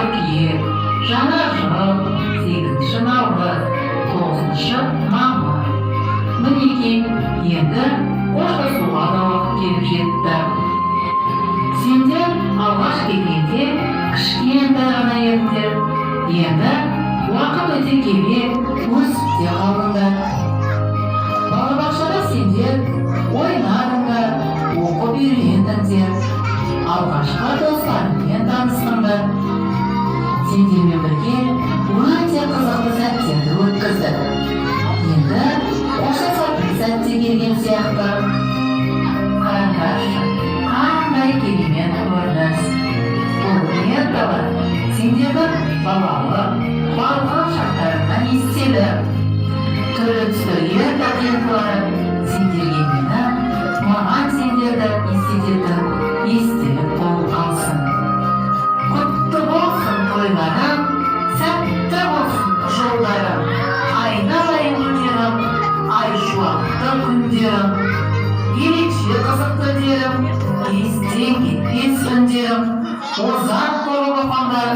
қыркүйек, жаңа жыл, 8 наурыз, 9 мамыр. Мінекей, енді қоштасуға да уақыт келіп жетті. Сендер алғаш келгенде кішкентай ғана едіңдер. Енді уақыт өте келе өсіп те қалдыңдар. Балабақшада сендер ойнадыңдар, оқып үйрендіңдер. Алғашқы достарыңмен таныстыңдар. Сендермен бірге өте қызықты сәттерді өткіздік. Енді қоштасатын сәт те келген сияқты. Қараңдаршы, қандай керемет көрініс. Бұл ленталар сендердің балалық, балғын шақтарыңнан естеді. Түрлі-түсті ленталары сендерге мені, маған сендерді естететін естелік болып қалсын. Құтты болсын тойларың, сәтті болсын жолдарың, айналайын күндерім, айшуақты күндерім, ерекше қызықты дерім, естен кетпес үндерім, озат болып апаңдар,